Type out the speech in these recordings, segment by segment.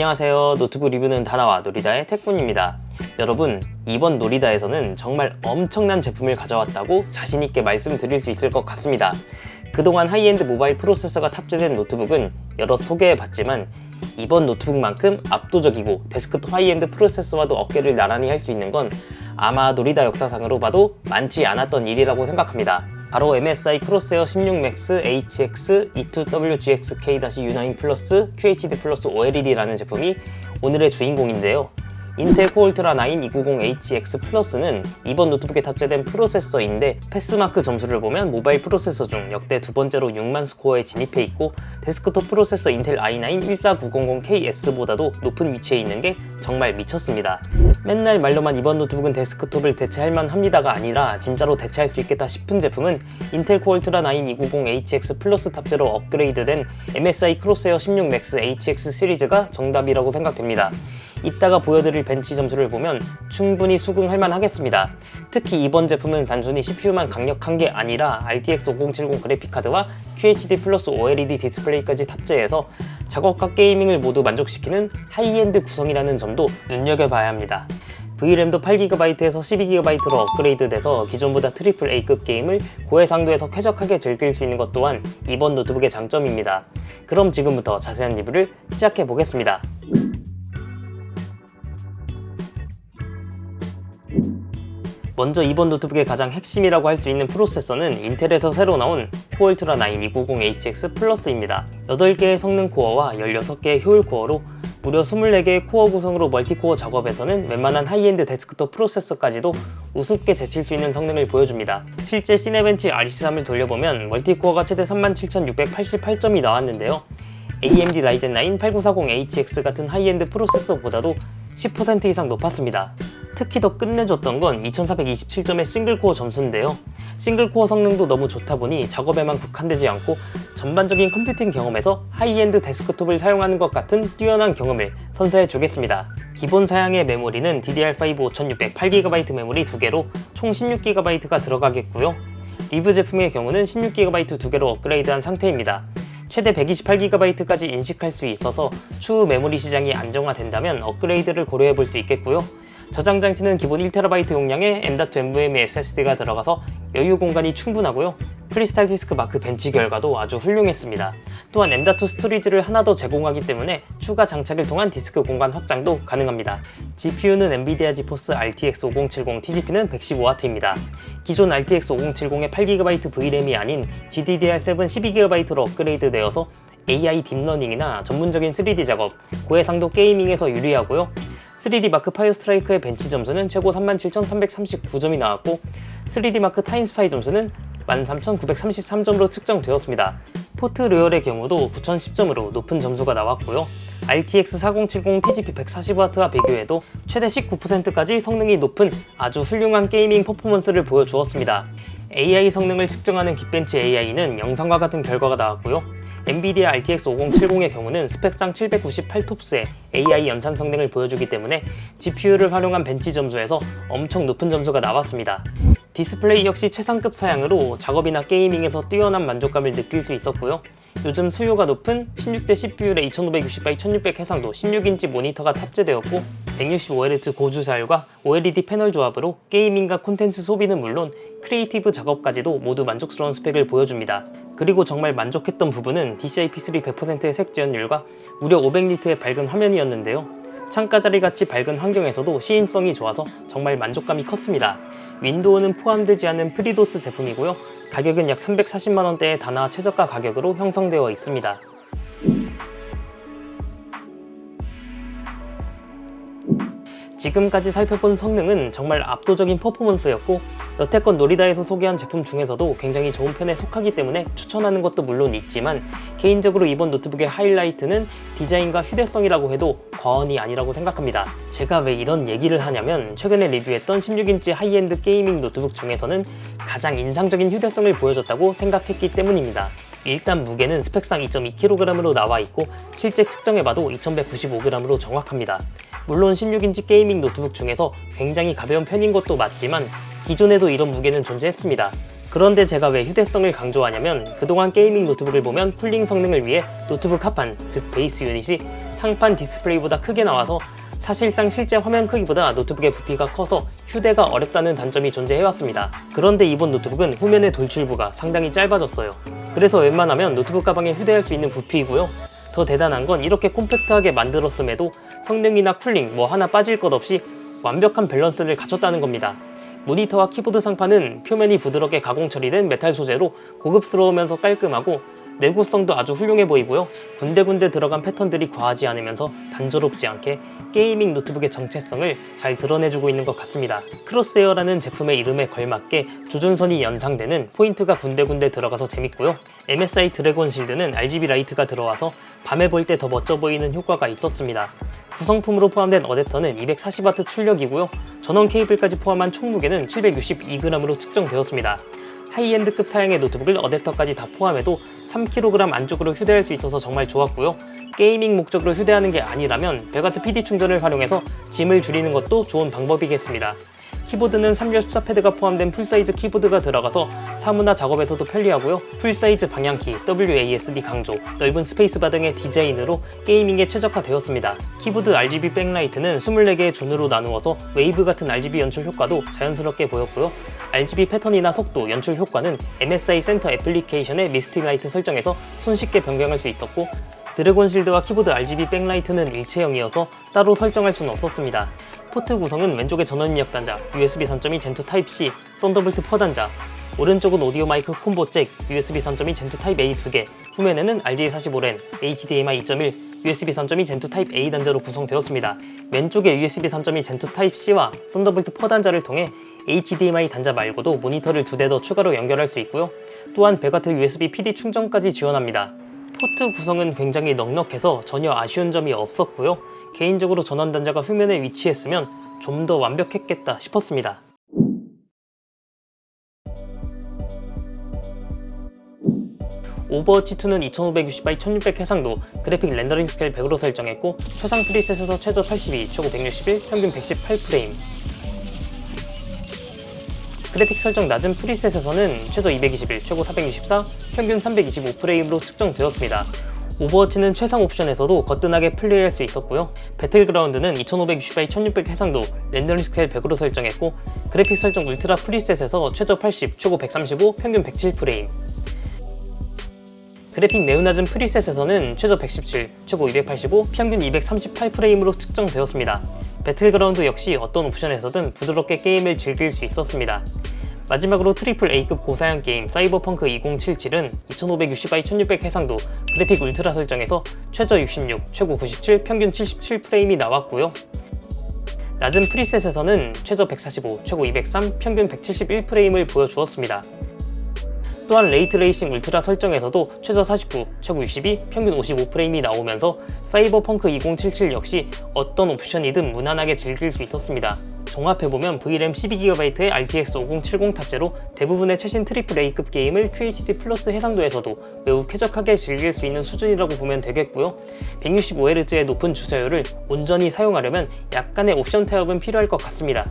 안녕하세요. 노트북 리뷰는 다나와 노리다의 택군입니다. 여러분, 이번 노리다에서는 정말 엄청난 제품을 가져왔다고 자신있게 말씀드릴 수 있을 것 같습니다. 그동안 하이엔드 모바일 프로세서가 탑재된 노트북은 여러 소개해봤지만 이번 노트북만큼 압도적이고 데스크톱 하이엔드 프로세서와도 어깨를 나란히 할 수 있는 건 아마 노리다 역사상으로 봐도 많지 않았던 일이라고 생각합니다. 바로 MSI 크로스에어 16맥스 HX E2WGXK-U9 플러스 QHD 플러스 OLED라는 제품이 오늘의 주인공인데요. 인텔 코어 울트라 9 290HX 플러스는 이번 노트북에 탑재된 프로세서인데 패스마크 점수를 보면 모바일 프로세서 중 역대 두 번째로 6만 스코어에 진입해 있고 데스크톱 프로세서 인텔 i9 14900KS보다도 높은 위치에 있는 게 정말 미쳤습니다. 맨날 말로만 이번 노트북은 데스크톱을 대체할 만합니다가 아니라 진짜로 대체할 수 있겠다 싶은 제품은 인텔 코어 울트라 9 290HX 플러스 탑재로 업그레이드된 MSI 크로스에어 16맥스 HX 시리즈가 정답이라고 생각됩니다. 이따가 보여드릴 벤치 점수를 보면 충분히 수긍할 만하겠습니다. 특히 이번 제품은 단순히 CPU만 강력한 게 아니라 RTX 5070 그래픽카드와 QHD 플러스 OLED 디스플레이까지 탑재해서 작업과 게이밍을 모두 만족시키는 하이엔드 구성이라는 점도 눈여겨봐야 합니다. VRAM도 8GB에서 12GB로 업그레이드돼서 기존보다 AAA급 게임을 고해상도에서 쾌적하게 즐길 수 있는 것 또한 이번 노트북의 장점입니다. 그럼 지금부터 자세한 리뷰를 시작해보겠습니다. 먼저 이번 노트북의 가장 핵심이라고 할 수 있는 프로세서는 인텔에서 새로 나온 코어 울트라 9 290HX 플러스입니다. 8개의 성능 코어와 16개의 효율 코어로 무려 24개의 코어 구성으로 멀티코어 작업에서는 웬만한 하이엔드 데스크톱 프로세서까지도 우습게 제칠 수 있는 성능을 보여줍니다. 실제 시네벤치 RC3을 돌려보면 멀티코어가 최대 37,688점이 나왔는데요. AMD 라이젠 9 8940HX 같은 하이엔드 프로세서보다도 10% 이상 높았습니다. 특히 더 끝내줬던 건 2427점의 싱글코어 점수인데요. 싱글코어 성능도 너무 좋다 보니 작업에만 국한되지 않고 전반적인 컴퓨팅 경험에서 하이엔드 데스크톱을 사용하는 것 같은 뛰어난 경험을 선사해 주겠습니다. 기본 사양의 메모리는 DDR5 5600 8GB 메모리 2개로 총 16GB가 들어가겠고요. 리뷰 제품의 경우는 16GB 2개로 업그레이드한 상태입니다. 최대 128GB까지 인식할 수 있어서 추후 메모리 시장이 안정화된다면 업그레이드를 고려해 볼 수 있겠고요. 저장 장치는 기본 1TB 용량의 M.2 NVMe SSD가 들어가서 여유 공간이 충분하고요. 크리스탈 디스크 마크 벤치 결과도 아주 훌륭했습니다. 또한 M.2 스토리지를 하나 더 제공하기 때문에 추가 장착을 통한 디스크 공간 확장도 가능합니다. GPU는 엔비디아 지포스 RTX 5070 TGP는 115W입니다. 기존 RTX 5070의 8GB VRAM이 아닌 GDDR7 12GB로 업그레이드 되어서 AI 딥러닝이나 전문적인 3D 작업, 고해상도 게이밍에서 유리하고요. 3D 마크 파이어 스트라이크의 벤치 점수는 최고 37,339점이 나왔고 3D 마크 타임스파이 점수는 13,933점으로 측정되었습니다. 포트 로열의 경우도 9,010점으로 높은 점수가 나왔고요. RTX 4070 TGP 140W와 비교해도 최대 19%까지 성능이 높은 아주 훌륭한 게이밍 퍼포먼스를 보여주었습니다. AI 성능을 측정하는 긱벤치 AI는 영상과 같은 결과가 나왔고요. 엔비디아 RTX 5070의 경우는 스펙상 798톱스의 AI 연산 성능을 보여주기 때문에 GPU를 활용한 벤치 점수에서 엄청 높은 점수가 나왔습니다. 디스플레이 역시 최상급 사양으로 작업이나 게이밍에서 뛰어난 만족감을 느낄 수 있었고요. 요즘 수요가 높은 16대 CPU의 2560x 1600 해상도 16인치 모니터가 탑재되었고 165Hz 고주사율과 OLED 패널 조합으로 게이밍과 콘텐츠 소비는 물론 크리에이티브 작업까지도 모두 만족스러운 스펙을 보여줍니다. 그리고 정말 만족했던 부분은 DCI-P3 100%의 색 지원율과 무려 500니트의 밝은 화면이었는데요. 창가 자리같이 밝은 환경에서도 시인성이 좋아서 정말 만족감이 컸습니다. 윈도우는 포함되지 않은 프리도스 제품이고요. 가격은 약 340만원대의 다나 최저가 가격으로 형성되어 있습니다. 지금까지 살펴본 성능은 정말 압도적인 퍼포먼스였고 여태껏 노리다에서 소개한 제품 중에서도 굉장히 좋은 편에 속하기 때문에 추천하는 것도 물론 있지만 개인적으로 이번 노트북의 하이라이트는 디자인과 휴대성이라고 해도 과언이 아니라고 생각합니다. 제가 왜 이런 얘기를 하냐면 최근에 리뷰했던 16인치 하이엔드 게이밍 노트북 중에서는 가장 인상적인 휴대성을 보여줬다고 생각했기 때문입니다. 일단 무게는 스펙상 2.2kg으로 나와 있고 실제 측정해봐도 2195g으로 정확합니다. 물론 16인치 게이밍 노트북 중에서 굉장히 가벼운 편인 것도 맞지만 기존에도 이런 무게는 존재했습니다. 그런데 제가 왜 휴대성을 강조하냐면 그동안 게이밍 노트북을 보면 쿨링 성능을 위해 노트북 합판, 즉 베이스 유닛이 상판 디스플레이보다 크게 나와서 사실상 실제 화면 크기보다 노트북의 부피가 커서 휴대가 어렵다는 단점이 존재해왔습니다. 그런데 이번 노트북은 후면의 돌출부가 상당히 짧아졌어요. 그래서 웬만하면 노트북 가방에 휴대할 수 있는 부피이고요. 더 대단한 건 이렇게 콤팩트하게 만들었음에도 성능이나 쿨링 뭐 하나 빠질 것 없이 완벽한 밸런스를 갖췄다는 겁니다. 모니터와 키보드 상판은 표면이 부드럽게 가공 처리된 메탈 소재로 고급스러우면서 깔끔하고 내구성도 아주 훌륭해 보이고요. 군데군데 들어간 패턴들이 과하지 않으면서 단조롭지 않게 게이밍 노트북의 정체성을 잘 드러내주고 있는 것 같습니다. 크로스에어라는 제품의 이름에 걸맞게 조준선이 연상되는 포인트가 군데군데 들어가서 재밌고요. MSI 드래곤 실드는 RGB 라이트가 들어와서 밤에 볼 때 더 멋져 보이는 효과가 있었습니다. 구성품으로 포함된 어댑터는 240W 출력이고요. 전원 케이블까지 포함한 총 무게는 762g으로 측정되었습니다. 하이엔드급 사양의 노트북을 어댑터까지 다 포함해도 3kg 안쪽으로 휴대할 수 있어서 정말 좋았고요. 게이밍 목적으로 휴대하는 게 아니라면 벨가트 PD 충전을 활용해서 짐을 줄이는 것도 좋은 방법이겠습니다. 키보드는 3열 숫자 패드가 포함된 풀사이즈 키보드가 들어가서 사무나 작업에서도 편리하고요. 풀사이즈 방향키, WASD 강조, 넓은 스페이스바 등의 디자인으로 게이밍에 최적화되었습니다. 키보드 RGB 백라이트는 24개의 존으로 나누어서 웨이브 같은 RGB 연출 효과도 자연스럽게 보였고요. RGB 패턴이나 속도, 연출 효과는 MSI 센터 애플리케이션의 미스틱 라이트 설정에서 손쉽게 변경할 수 있었고, 드래곤 실드와 키보드 RGB 백라이트는 일체형이어서 따로 설정할 수는 없었습니다. 포트 구성은 왼쪽에 전원 입력 단자, USB 3.2 젠2 타입C, 썬더볼트 4 단자, 오른쪽은 오디오 마이크 콤보 잭, USB 3.2 젠2 타입 A 2개, 후면에는 RJ45렌, HDMI 2.1, USB 3.2 젠2 타입 A 단자로 구성되었습니다. 왼쪽에 USB 3.2 젠2 타입 C와 썬더볼트 4 단자를 통해 HDMI 단자 말고도 모니터를 2대 더 추가로 연결할 수 있고요. 또한 벨가트 USB PD 충전까지 지원합니다. 포트 구성은 굉장히 넉넉해서 전혀 아쉬운 점이 없었고요. 개인적으로 전원 단자가 후면에 위치했으면 좀 더 완벽했겠다 싶었습니다. 오버워치2는 2560x 1600 해상도, 그래픽 렌더링 스케일 100으로 설정했고 최상 프리셋에서 최저 82, 최고 161, 평균 118프레임. 그래픽 설정 낮은 프리셋에서는 최저 221, 최고 464, 평균 325프레임으로 측정되었습니다. 오버워치는 최상 옵션에서도 거뜬하게 플레이할 수 있었고요. 배틀그라운드는 2560x 1600 해상도, 렌더링 스케일 100으로 설정했고 그래픽 설정 울트라 프리셋에서 최저 80, 최고 135, 평균 107프레임. 그래픽 매우 낮은 프리셋에서는 최저 117, 최고 285, 평균 238프레임으로 측정되었습니다. 배틀그라운드 역시 어떤 옵션에서든 부드럽게 게임을 즐길 수 있었습니다. 마지막으로 트리플 A급 고사양 게임 사이버펑크 2077은 2560x 1600 해상도, 그래픽 울트라 설정에서 최저 66, 최고 97, 평균 77프레임이 나왔고요. 낮은 프리셋에서는 최저 145, 최고 203, 평균 171프레임을 보여주었습니다. 또한 레이트레이싱 울트라 설정에서도 최저 49, 최고 62, 평균 55프레임이 나오면서 사이버펑크 2077 역시 어떤 옵션이든 무난하게 즐길 수 있었습니다. 종합해보면 VRAM 12GB의 RTX 5070 탑재로 대부분의 최신 트리플 A급 게임을 QHD 플러스 해상도에서도 매우 쾌적하게 즐길 수 있는 수준이라고 보면 되겠고요. 165Hz의 높은 주사율을 온전히 사용하려면 약간의 옵션 타협은 필요할 것 같습니다.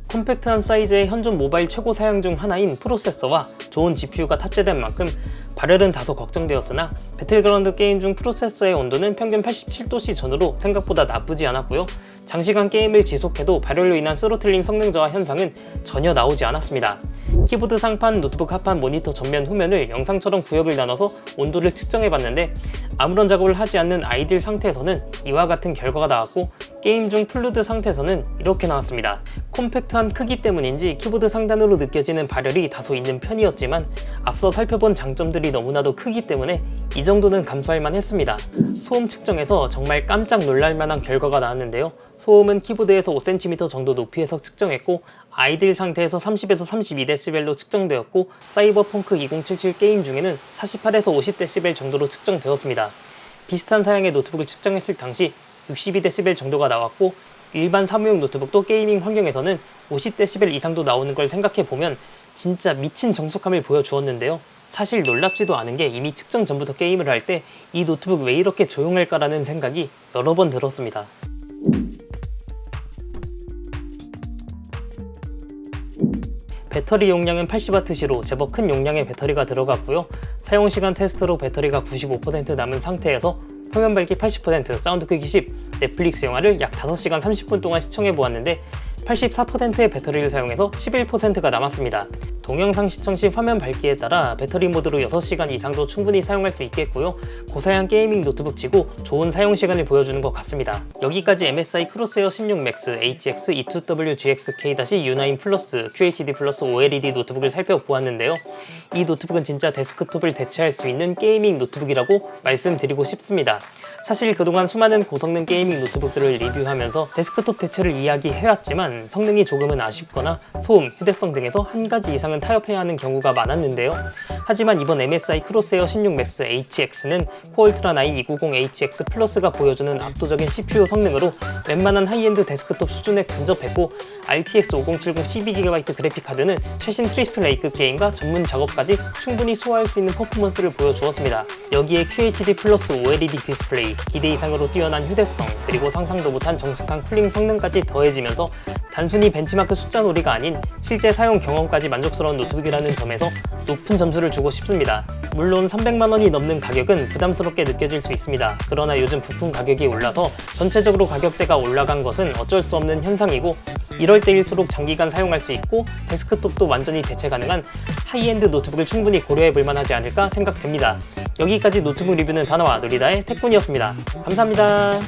컴팩트한 사이즈의 현존 모바일 최고 사양 중 하나인 프로세서와 좋은 GPU가 탑재된 만큼 발열은 다소 걱정되었으나 배틀그라운드 게임 중 프로세서의 온도는 평균 87도씨 전후로 생각보다 나쁘지 않았고요. 장시간 게임을 지속해도 발열로 인한 스로틀링 성능 저하 현상은 전혀 나오지 않았습니다. 키보드 상판, 노트북 하판, 모니터 전면, 후면을 영상처럼 구역을 나눠서 온도를 측정해봤는데 아무런 작업을 하지 않는 아이들 상태에서는 이와 같은 결과가 나왔고 게임 중 풀로드 상태에서는 이렇게 나왔습니다. 콤팩트한 크기 때문인지 키보드 상단으로 느껴지는 발열이 다소 있는 편이었지만 앞서 살펴본 장점들이 너무나도 크기 때문에 이 정도는 감수할 만했습니다. 소음 측정에서 정말 깜짝 놀랄 만한 결과가 나왔는데요. 소음은 키보드에서 5cm 정도 높이에서 측정했고 아이들 상태에서 30에서 32dB로 측정되었고 사이버펑크 2077 게임 중에는 48에서 50dB 정도로 측정되었습니다. 비슷한 사양의 노트북을 측정했을 당시 62dB 정도가 나왔고 일반 사무용 노트북도 게이밍 환경에서는 50dB 이상도 나오는 걸 생각해보면 진짜 미친 정숙함을 보여주었는데요. 사실 놀랍지도 않은 게 이미 측정 전부터 게임을 할 때 이 노트북 왜 이렇게 조용할까라는 생각이 여러 번 들었습니다. 배터리 용량은 80W시로 제법 큰 용량의 배터리가 들어갔고요. 사용시간 테스트로 배터리가 95% 남은 상태에서 화면 밝기 80%, 사운드 크기 10, 넷플릭스 영화를 약 5시간 30분 동안 시청해보았는데 84%의 배터리를 사용해서 11%가 남았습니다. 동영상 시청 시 화면 밝기에 따라 배터리 모드로 6시간 이상도 충분히 사용할 수 있겠고요. 고사양 게이밍 노트북치고 좋은 사용 시간을 보여주는 것 같습니다. 여기까지 MSI 크로스웨어 16 맥스, HX, E2W GXK-U9 플러스, QHD 플러스 OLED 노트북을 살펴보았는데요. 이 노트북은 진짜 데스크톱을 대체할 수 있는 게이밍 노트북이라고 말씀드리고 싶습니다. 사실 그동안 수많은 고성능 게이밍 노트북들을 리뷰하면서 데스크톱 대체를 이야기해왔지만 성능이 조금은 아쉽거나 소음, 휴대성 등에서 한 가지 이상은 타협해야 하는 경우가 많았는데요. 하지만 이번 MSI 크로스웨어 16 맥스 HX는 코어 울트라 9 290 HX 플러스가 보여주는 압도적인 CPU 성능으로 웬만한 하이엔드 데스크톱 수준에 근접했고 RTX 5070 12GB 그래픽 카드는 최신 트리플 A급 게임과 전문 작업까지 충분히 소화할 수 있는 퍼포먼스를 보여주었습니다. 여기에 QHD 플러스 OLED 디스플레이, 기대 이상으로 뛰어난 휴대성, 그리고 상상도 못한 정숙한 쿨링 성능까지 더해지면서 단순히 벤치마크 숫자 놀이가 아닌 실제 사용 경험까지 만족스러운 노트북이라는 점에서 높은 점수를 주고 싶습니다. 물론 300만원이 넘는 가격은 부담스럽게 느껴질 수 있습니다. 그러나 요즘 부품 가격이 올라서 전체적으로 가격대가 올라간 것은 어쩔 수 없는 현상이고 이럴 때일수록 장기간 사용할 수 있고 데스크톱도 완전히 대체 가능한 하이엔드 노트북을 충분히 고려해 볼 만하지 않을까 생각됩니다. 여기까지 노트북 리뷰는 다나와 누리다의 택군이었습니다. 감사합니다.